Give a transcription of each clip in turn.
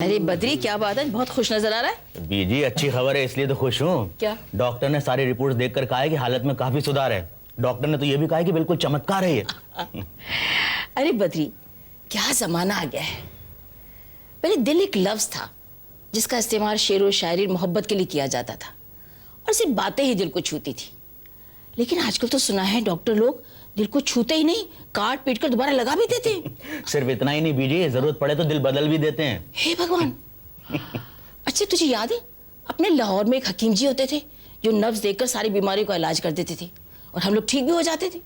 अरे बद्री, क्या बात है, बहुत खुश नजर आ रहा है। बीजी अच्छी खबर है, इसलिए तो खुश हूँ। क्या? डॉक्टर ने सारी रिपोर्ट्स देखकर कहा है कि हालत में काफी सुधार है। डॉक्टर ने तो ये भी कहा है कि बिल्कुल चमत्कार है ये। अरे बद्री, क्या जमाना आ गया है। पहले दिल एक लफ्ज था जिसका इस्तेमाल शेर व शायरी मोहब्बत के लिए किया जाता था और सिर्फ बातें ही दिल को छूती थी। लेकिन आजकल तो सुना है डॉक्टर लोग दिल को छूते ही नहीं, काट पीट कर दोबारा लगा भी देते हैं। सिर्फ इतना ही नहीं बीजी, जरूरत पड़े तो दिल बदल भी देते हैं। हे भगवान। अच्छा, तुझे याद है अपने लाहौर में एक हकीम जी होते थे जो नब्ज देखकर सारी बीमारियों का इलाज कर देते थे और हम लोग ठीक भी हो जाते थे।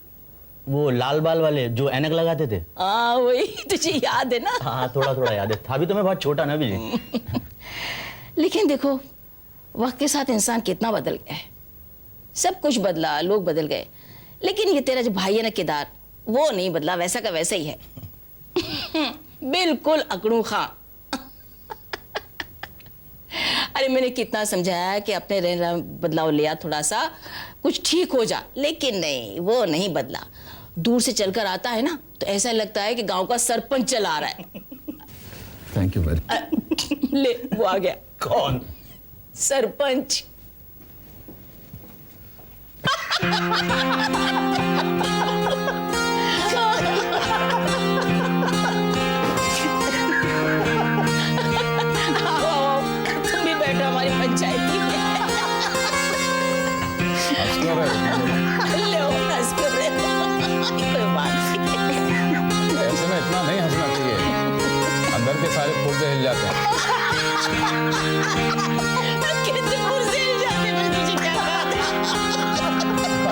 वो लाल बाल वाले जो ऐनक लगाते थे। हाँ वही, तुझे याद है ना? हाँ थोड़ा थोड़ा याद है, था भी तो मैं बहुत छोटा ना बीजी। लेकिन देखो, वक्त के साथ इंसान कितना बदल गया है। सब कुछ बदला, लोग बदल गए, लेकिन ये तेरा जो भाई है ना केदार, वो नहीं बदला, वैसा का वैसा ही है। बिल्कुल अकड़ू खां। अरे मैंने कितना समझाया कि अपने रहन बदलाव लिया, थोड़ा सा कुछ ठीक हो जा, लेकिन नहीं, वो नहीं बदला। दूर से चलकर आता है ना तो ऐसा लगता है कि गांव का सरपंच चला रहा है। Thank you very. ले, वो आ गया। कौन? सरपंच। तुम भी बैठो हमारी पंचायती में। लो, हंस कर रहे हो। कोई बात नहीं। ऐसे में इतना नहीं हंसना चाहिए, अंदर के सारे पुर्जे हिल जाते हैं। कितने पुर्जे हिल जाते हैं, मुझे क्या बात है।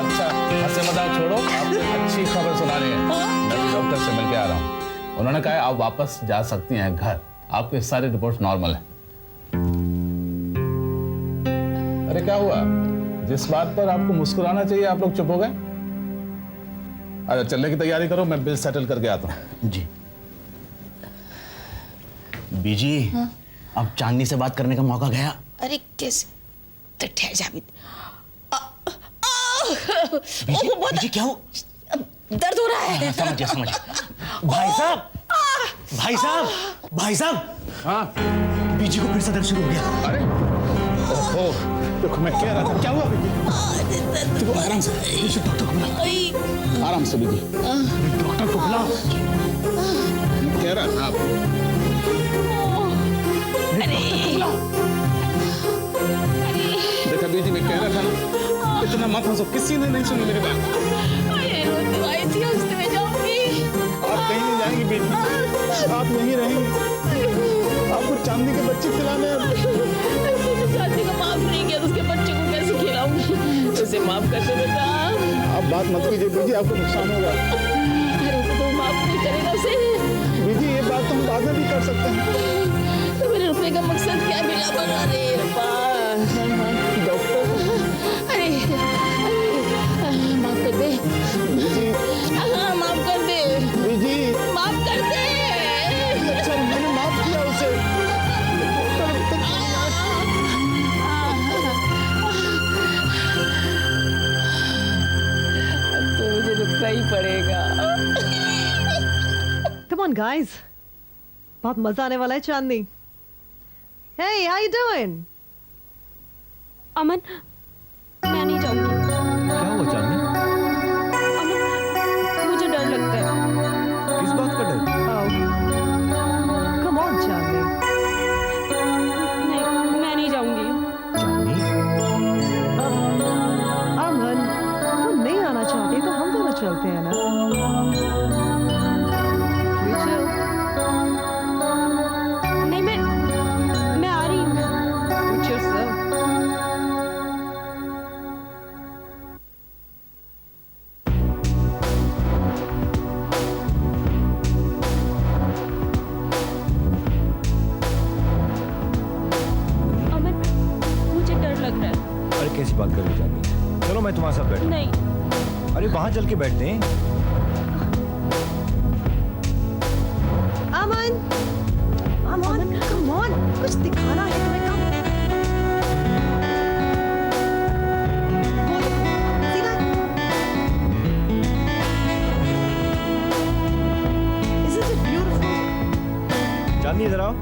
अच्छा, हंसे मजाक छोड़ो, आपको अच्छी खबर सुनानी है। मैं डॉक्टर से मिलके आ रहा हूँ। उन्होंने कहा है आप वापस जा सकती हैं घर, आपके सारे रिपोर्ट नॉर्मल है। अरे क्या हुआ, जिस बात पर आपको मुस्कुराना चाहिए आप लोग चुप हो गए? अच्छा चलने की तैयारी करो, मैं बिल सेटल करके आता हूँ। जी बीजी, अब चांदनी से बात करने का मौका गया। अरे कैसे? तो ठहर जा भी। बीजी, बीजी क्या हो? दर्द हो रहा है। समझिए समझिए। भाई साहब, भाई साहब, भाई साहब। हाँ बीजी को फिर से दर्द शुरू हो गया। अरे ओहो, देखो मैं कह रहा था, क्या हुआ बीजी? देखो आराम से, बीजी डॉक्टर को बुला, आराम से बीजी, डॉक्टर को बुला। कह रहा था आप। देखा बीजी, मैं कह रहा था ना, इतना मत हंसो, किसी ने नहीं सुनी मेरी बात। आई थी, उससे मैं जाऊंगी। आप कहीं नहीं जाएंगी बेटी, आप यहीं रहेंगी। आपको चांदी के बच्चे खिलाने हैं। शादी को माफ नहीं किया तो उसके बच्चे को कैसे खिलाऊंगी? उसे माफ कर दे बेटा। आप बात मत कीजिए बीजी, आपको नुकसान होगा। अरे तो माफ नहीं करेगा उसे? बीजी ये बात तो हम बाद में भी कर सकते हैं। तो मेरे रुकने का मकसद क्या मिला? बना रे डॉक्टर, अरे माफ कर दे बीजी, माफ कर दे, बीजी। माफ कर दे। अच्छा मैंने माफ किया उसे। तो मुझे रुकना ही पड़ेगा। Come on, guys. बहुत मजा आने वाला है चांदनी. Hey, how you doing? अमन, मैं नहीं जाऊंगी। क्या हुआ चांदनी? अमन, मुझे डर लगता है। किस बात का डर? Oh. Come on, चांदनी. नहीं, मैं नहीं जाऊंगी। अमन, तुम नहीं आना चाहती तो हम दोनों चलते हैं ना. You too. नहीं, मैं आ रही हूँ। Suit yourself. अमन, मुझे डर लग रहा है। अरे कैसी बात कर रही हो चांदनी? चलो मैं तुम्हारे साथ बैठूं। नहीं, अरे वहां चल के बैठते हैं। अमन, अमन, come on. कुछ दिखाना है तुम्हें काम. सीधा. Isn't it beautiful? चांदनी इधर आओ।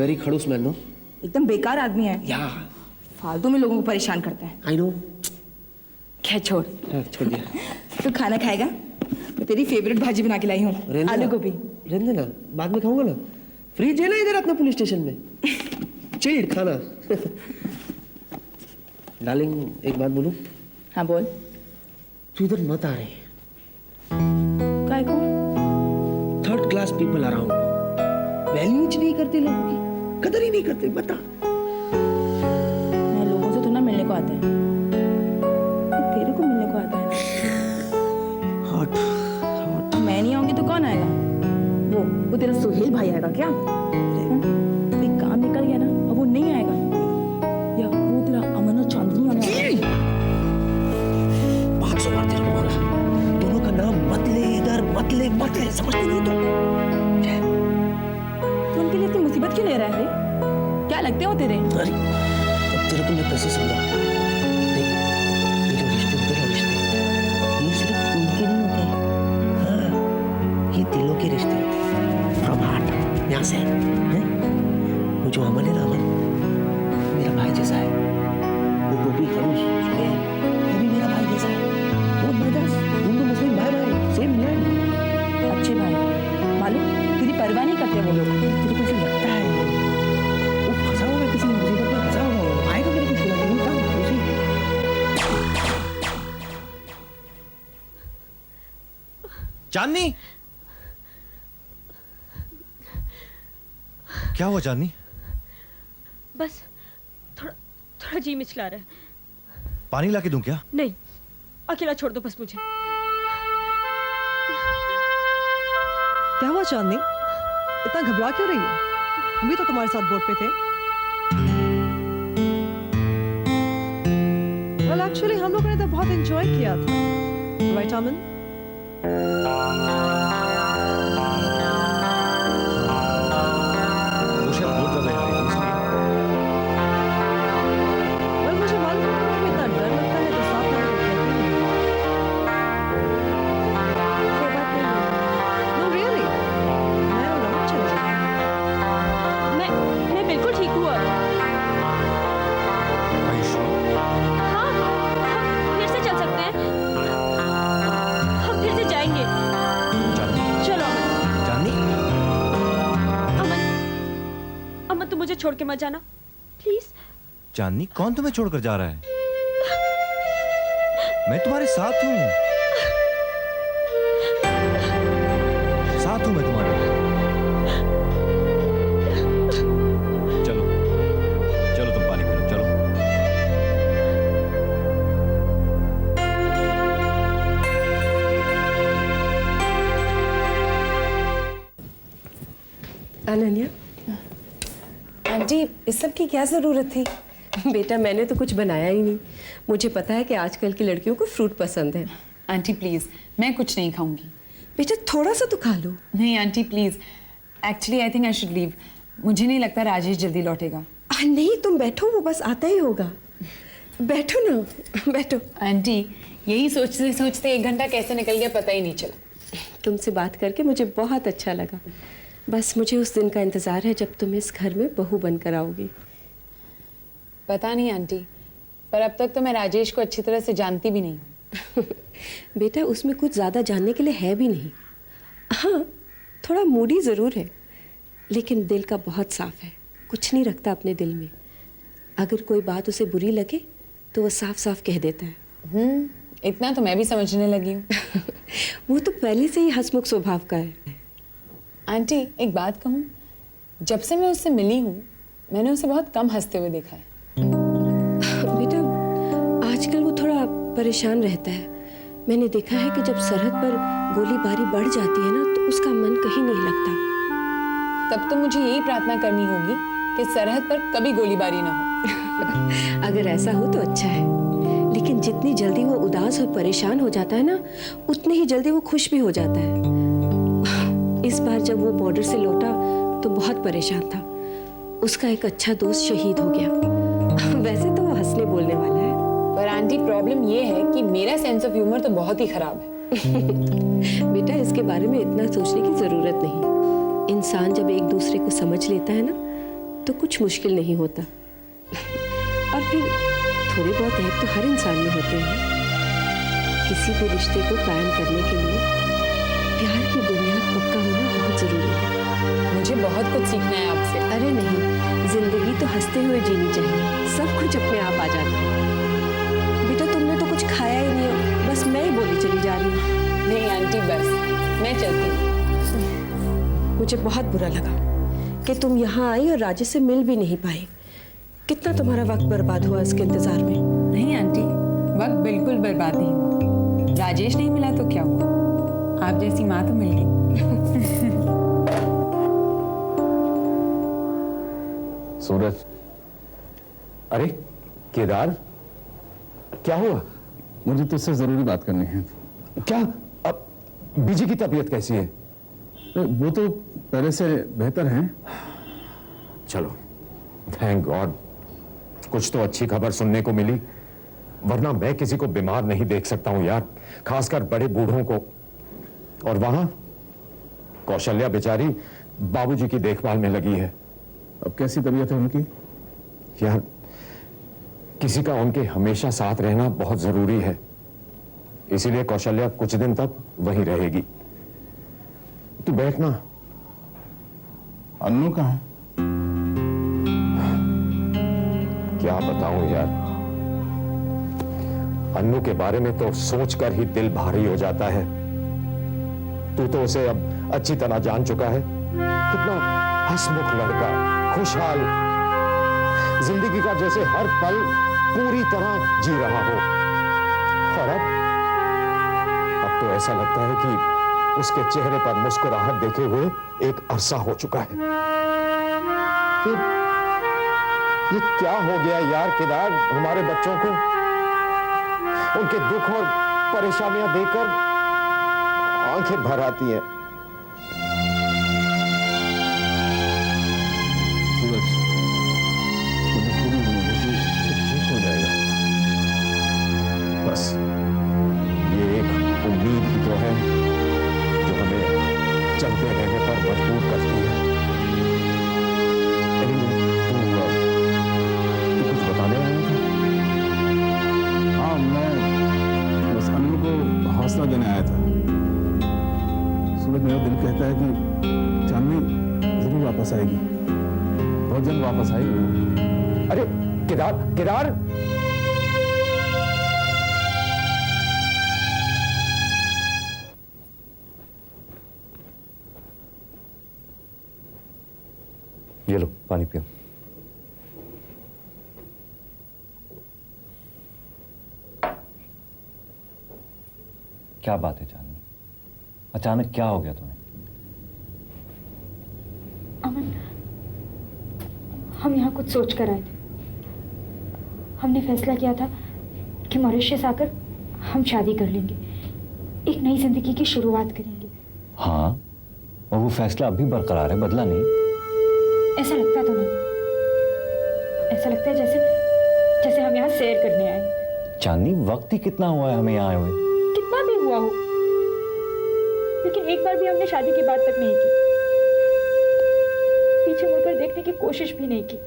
वेरी खड़ूस मैन नो। एकदम बेकार आदमी है, या फालतू में लोगों को परेशान करता है। I know. खैर छोड़, छोड़ दिया। तू खाना खाएगा? मैं तेरी फेवरेट भाजी बना के लाई हूँ, आलू गोभी। रहने देना, बाद में खाऊंगा ना। फ्रिज है ना इधर अपना पुलिस स्टेशन में, चिल्ड खाना। डार्लिंग एक बात बोलूं? हाँ बोल। तू इधर मत आ रही। काय को? Third class people around, value नहीं करते लोगों की, कदर ही नहीं करते। बता, मैं लोगों से तो ना मिलने को आता है, तेरे को मिलने को आता है। हॉट मैं नहीं आऊंगी तो कौन आएगा? वो तेरा सुहेल भाई आएगा क्या? एक काम निकल गया ना, अब वो नहीं आएगा। या वो तेरा अमन और चांदनी आने वाला है। 500 बार तेरे को बोला, दोनों का नाम मत ले इधर, मत ले, समझते नहीं तो उनके लिए इतनी मुसीबत क्यों ले रहा है रे? क्या लगते हो तेरे? अरे अब तेरे को मैं कैसे समझाऊं? देख, ये जो रिश्ते होते हैं, रिश्ते ये सिर्फ उनके नहीं होते। हाँ, ये दिलों के रिश्ते होते हैं, फ्रॉम हार्ट, यहाँ से हैं? वो जो अमन है ना, अमन मेरा भाई जैसा है। वो गोपी खड़ूस सुहेल, वो भी मेरा भाई जैसा है। वो ब्रदर्स, हम तो मुस्लिम भाई सेम लैंड। अच्छे भाई, मालूम तेरी परवाह नहीं करते वो लोग। तेरे को ऐसा लगता है वो फंसा होगा किसी मुसीबत में, फंसा होगा, वो आएगा मेरे को छुड़ा नहीं था उसी। चांदनी, क्या हुआ चांदनी? बस थोड़ा थोड़ा जी मिचला रहा है। पानी ला के दूं क्या? नहीं, अकेला छोड़ दो बस मुझे। क्या हुआ चांदनी, इतना घबरा क्यों रही है? हम भी तो तुम्हारे साथ बोट पे थे। वेल एक्चुअली हम लोगों ने तो बहुत एंजॉय किया था, राइट अमन? वो शायद बहुत ज्यादा हारी थी इसलिए। वेल मुझे मालूम है कि तुम्हें इतना डर लगता है तो साथ में कहती नहीं। कोई बात नहीं। नो रियली, मैं और रमन चले जाएंगे। मैं बिल्कुल ठीक हूँ अब। Are you sure? हाँ, हम फिर से चल सकते हैं। हम फिर से जाएंगे। चांदनी, चलो चांदनी, अमन, अमन तुम मुझे छोड़ के मत जाना प्लीज। चांदनी, कौन तुम्हें छोड़कर जा रहा है? मैं तुम्हारे साथ हूँ, साथ हूँ मैं तुम्हारे। चलो चलो, तुम पानी पी लो, चलो। अनन्या, आंटी इस सब की क्या ज़रूरत थी? बेटा मैंने तो कुछ बनाया ही नहीं। मुझे पता है कि आजकल की लड़कियों को फ्रूट पसंद है। आंटी प्लीज, मैं कुछ नहीं खाऊंगी। बेटा थोड़ा सा तो खा लो। नहीं aunty please, actually I think I should leave. मुझे नहीं लगता राजेश जल्दी लौटेगा। नहीं तुम बैठो, वो बस आता ही होगा। बैठो ना, बैठो। आंटी यही सोचते सोचते 1 घंटा कैसे निकल गया पता ही नहीं चला। तुमसे बात करके मुझे बहुत अच्छा लगा। बस मुझे उस दिन का इंतज़ार है जब तुम इस घर में बहू बनकर आओगी। पता नहीं आंटी, पर अब तक तो मैं राजेश को अच्छी तरह से जानती भी नहीं। बेटा उसमें कुछ ज़्यादा जानने के लिए है भी नहीं। हाँ थोड़ा मूडी ज़रूर है, लेकिन दिल का बहुत साफ है, कुछ नहीं रखता अपने दिल में। अगर कोई बात उसे बुरी लगे तो वो साफ साफ कह देता है। इतना तो मैं भी समझने लगी हूँ। वो तो पहले से ही हंसमुख स्वभाव का है। आंटी एक बात कहूँ, जब से मैं उससे मिली हूँ मैंने उसे बहुत कम हंसते हुए देखा है। बेटा आजकल वो थोड़ा परेशान रहता है। मैंने देखा है कि जब सरहद पर गोलीबारी बढ़ जाती है ना तो उसका मन कहीं नहीं लगता। तब तो मुझे यही प्रार्थना करनी होगी कि सरहद पर कभी गोलीबारी ना हो। अगर ऐसा हो तो अच्छा है, लेकिन जितनी जल्दी वो उदास और परेशान हो जाता है ना उतनी ही जल्दी वो खुश भी हो जाता है। इस बार जब वो बॉर्डर से लौटा तो बहुत परेशान था। उसका एक अच्छा दोस्त शहीद हो गया। वैसे तो वो हंसने बोलने वाला है, पर आंटी प्रॉब्लम ये है कि मेरा सेंस ऑफ ह्यूमर तो बहुत ही खराब है। बेटा इसके बारे में इतना सोचने की जरूरत नहीं। इंसान जब एक दूसरे को समझ लेता है ना तो कुछ मुश्किल नहीं होता। और फिर थोड़े बहुत ऐब तो हर इंसान में होते हैं। किसी भी रिश्ते को कायम करने के लिए प्यार की बुनियाद पक्का होना बहुत जरूरी है। मुझे बहुत कुछ सीखना है आपसे। अरे नहीं, जिंदगी तो हंसते हुए जीनी चाहिए, सब कुछ अपने आप आ जाता है। बेटा तुमने तो कुछ खाया ही नहीं, बस मैं ही बोली चली जा रही हूँ। नहीं आंटी, बस मैं चलती हूँ। मुझे बहुत बुरा लगा कि तुम यहाँ आई और राजेश से मिल भी नहीं पाई। कितना तुम्हारा वक्त बर्बाद हुआ इसके इंतजार में। नहीं आंटी, वक्त बिल्कुल बर्बाद नहीं हुआ। राजेश नहीं मिला तो क्या हुआ, आप जैसी माँ तो मिल गई। सूरज, अरे केदार, क्या हुआ? मुझे तुझसे जरूरी बात करनी है। क्या? अब बीजी की तबीयत कैसी है? वो तो पहले से बेहतर हैं। चलो, थैंक गॉड, कुछ तो अच्छी खबर सुनने को मिली, वरना मैं किसी को बीमार नहीं देख सकता हूं यार, खासकर बड़े बूढ़ों को। और वहां कौशल्या बेचारी बाबूजी की देखभाल में लगी है। अब कैसी तबीयत है उनकी? यार, किसी का उनके हमेशा साथ रहना बहुत जरूरी है, इसीलिए कौशल्या कुछ दिन तक वहीं रहेगी। तू बैठना। अन्नू कहाँ है? क्या बताऊं यार, अन्नू के बारे में तो सोचकर ही दिल भारी हो जाता है। तू तो उसे अब अच्छी तरह जान चुका है, कितना हंसमुख लड़का, खुशहाल, जिंदगी का जैसे हर पल पूरी तरह जी रहा हो। और अब तो ऐसा लगता है कि उसके चेहरे पर मुस्कुराहट देखे हुए एक अरसा हो चुका है। ये क्या हो गया यार केदार, हमारे बच्चों को उनके दुख और परेशानियां देखकर आंखें भर आती हैं। सूरज, मुझे पूरी उम्मीद है कि सब ठीक हो जाएगा। बस ये एक उम्मीद ही तो है जो हमें चलते रहने पर मजबूर करती है। तू कुछ बताने आया था? हाँ, मैं बस अन्नू को हौसला देने आया था। सूरज, मेरा दिल कहता है कि चांदनी जरूर वापस आएगी, बहुत जल्द वापस आएगी। अरे केदार, केदार, ये लो पानी पियो। क्या बात है चांदनी, अचानक क्या हो गया तुम्हें? अमन, हम यहाँ कुछ सोच कर आए थे। हमने फैसला किया था कि मॉरिशस आकर हम शादी कर लेंगे, एक नई जिंदगी की शुरुआत करेंगे। हाँ, और वो फैसला अभी बरकरार है, बदला नहीं? ऐसा लगता तो नहीं, ऐसा लगता है जैसे हम यहाँ सैर करने आए। चांदनी, वक्त ही कितना हुआ है हमें यहाँ आए हुए? कितना भी हुआ हो, लेकिन एक बार भी हमने शादी की बात तक नहीं की, पीछे मुड़कर देखने की कोशिश भी नहीं की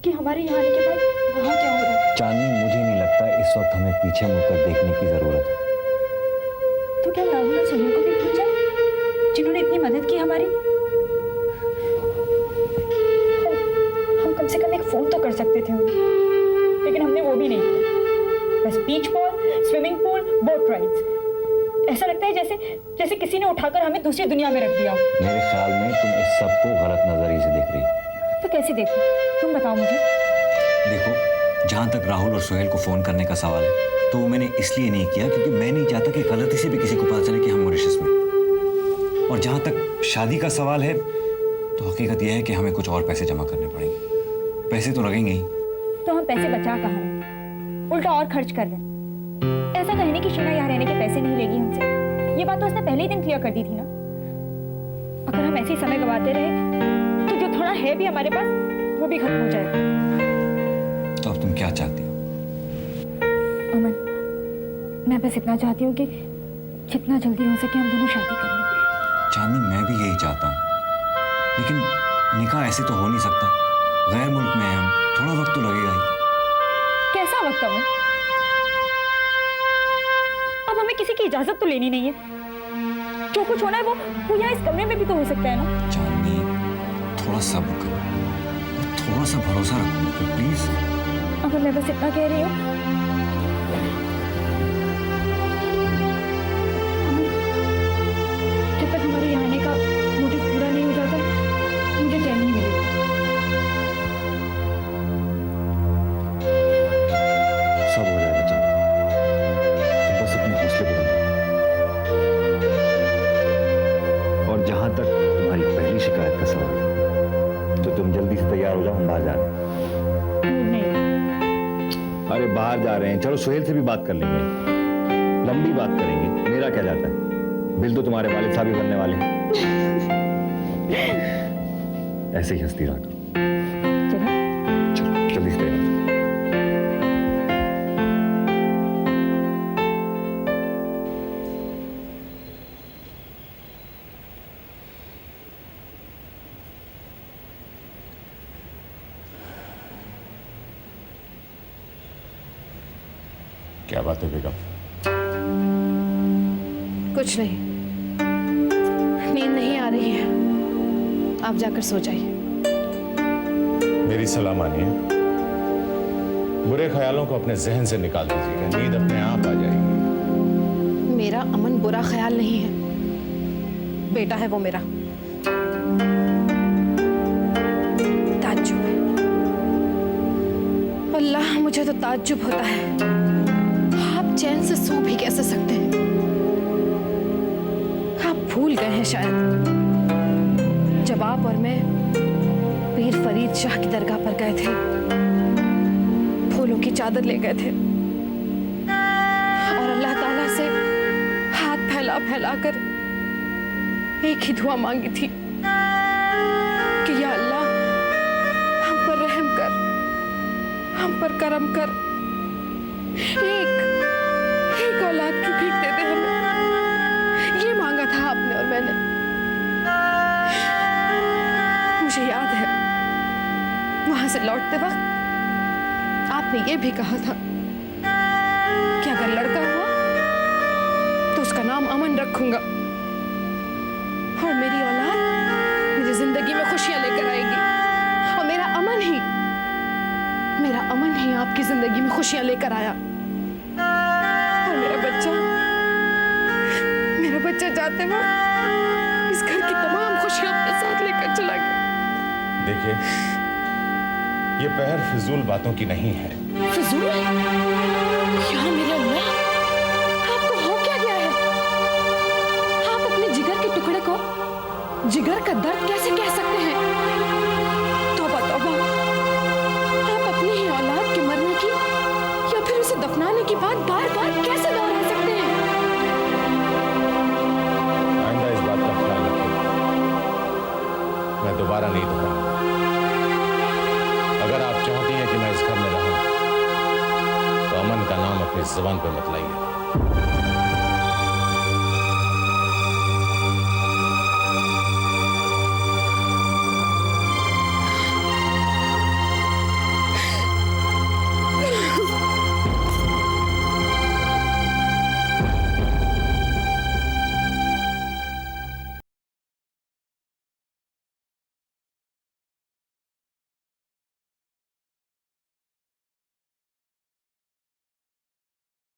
कि हमारे यहाँ आने के बाद वहाँ क्या हो रहा है। चांदनी, मुझे नहीं लगता इस वक्त हमें पीछे मुड़कर देखने की जरूरत है। तो क्या राहुल और सुनील को भी भूल जाए, जिन्होंने इतनी मदद की हमारी? हम कम से कम एक फोन तो कर सकते थे उन्हें, लेकिन हमने वो भी नहीं किया। बस beach ball, swimming pool, boat rides, ऐसा लगता है जैसे किसी ने उठाकर हमें दूसरी दुनिया में रख दिया हो। मेरे ख्याल में तुम इस सब को गलत नजरिए से देख रही हो। तो कैसे देखूं, तुम बताओ मुझे। देखो, जहाँ तक राहुल और सुहेल को फोन करने का सवाल है, तो वो मैंने इसलिए नहीं किया क्योंकि मैं नहीं चाहता कि गलती से भी किसी को पता चले कि हम मॉरिशस में। और जहाँ तक शादी का सवाल है, तो हकीकत यह है कि हमें कुछ और पैसे जमा करने पड़ेंगे। पैसे तो लगेंगे ही। तो हम पैसे बचा कहाँ रहे, उल्टा और खर्च कर रहे हैं। ऐसा कहने की शीना यहाँ रहने के पैसे नहीं लेगी हमसे, ये बात तो उसने पहले ही दिन क्लियर कर दी थी ना। अगर हम ऐसे ही समय गवाते रहे तो जो थोड़ा है भी हमारे पास वो भी खत्म हो जाएगा। तो अब तुम क्या चाहती हो? अमन, मैं बस इतना चाहती हूँ कि जितना जल्दी हो सके हम दोनों शादी कर लें। चांदनी, मैं भी यही चाहता हूँ, लेकिन निकाह ऐसे तो हो नहीं सकता। गैर मुल्क में हैं हम, थोड़ा वक्त तो लगेगा ही। कैसा वक्त अमन? अब हमें किसी की इजाजत तो लेनी नहीं है। जो कुछ होना है वो यहाँ इस कमरे में भी तो हो सकता है ना। चांदनी, थोड़ा सब्र करो, थोड़ा सा भरोसा रखो मुझ पे प्लीज। अब मैं बस इतना कह रही हूँ, जब तक हमारे यहाँ आने का मोटिव पूरा नहीं हो जाता मुझे चैन नहीं मिलेगा। सब हो जाएगा चांदनी, तुम बस अपने हौसले बुलंद करो। और जहां तक तुम्हारी पहली शिकायत का सवाल है, तो तुम जल्दी से तैयार हो जाओ, हम बाहर जा रहे हैं। नहीं, अरे बाहर जा रहे हैं, चलो सुहेल से भी बात कर लेंगे, लंबी बात करेंगे, मेरा क्या जाता है, बिल तो तुम्हारे वालिद साहब ही बनने वाले हैं। ऐसे ही हंसती रहा करो। चलो जल्दी से तैयार हो जाओ। क्या बात है बेगम? कुछ नहीं, नींद नहीं आ रही है, आप जाकर सो जाइए। मेरी सलाह मानिए, बुरे ख्यालों को अपने जहन से निकाल दीजिएगा, नींद अपने आप आ जाएगी। मेरा अमन बुरा ख्याल नहीं है, बेटा है वो मेरा। ताज्जुब है, अल्लाह मुझे तो ताज्जुब होता है, आप चैन से सो भी कैसे सकते हैं? आप भूल गए हैं शायद, जब आप और मैं पीर फरीद शाह की दरगाह पर गए थे, फूलों की चादर ले गए थे और अल्लाह ताला से हाथ फैला फैला कर एक ही दुआ मांगी थी कि या अल्लाह हम पर रहम कर, हम पर करम कर, एक औलाद की भीख दे दे हमें। ये मांगा था आपने और मैंने। मुझे याद है वहां से लौटते वक्त आपने ये भी कहा था कि अगर लड़का हुआ तो उसका नाम अमन रखूंगा और मेरी औलाद मुझे जिंदगी में खुशियां लेकर आएगी और मेरा अमन ही आपकी जिंदगी में खुशियां लेकर आया और मेरा बच्चा जाते वक्त इस घर की तमाम खुशियां अपने साथ लेकर चला गया। देखिए, ये पहर फिजूल बातों की नहीं है। फिजूल? क्या मेरे अल्लाह, आपको हो क्या गया है? आप अपने जिगर के टुकड़े को जिगर का दर्द कैसे कह सकते हैं? तौबा तौबा, आप अपनी ही औलाद के मरने की या फिर उसे दफनाने की बात बार बार कैसे दोहरा सकते हैं? आइंदा इस बात का ख्याल रखिए, मैं दोबारा नहीं दोहराऊंगा। अगर आप चाहती हैं कि मैं इस घर में रहूं, तो अमन का नाम अपनी जुबान पर मत लाइए।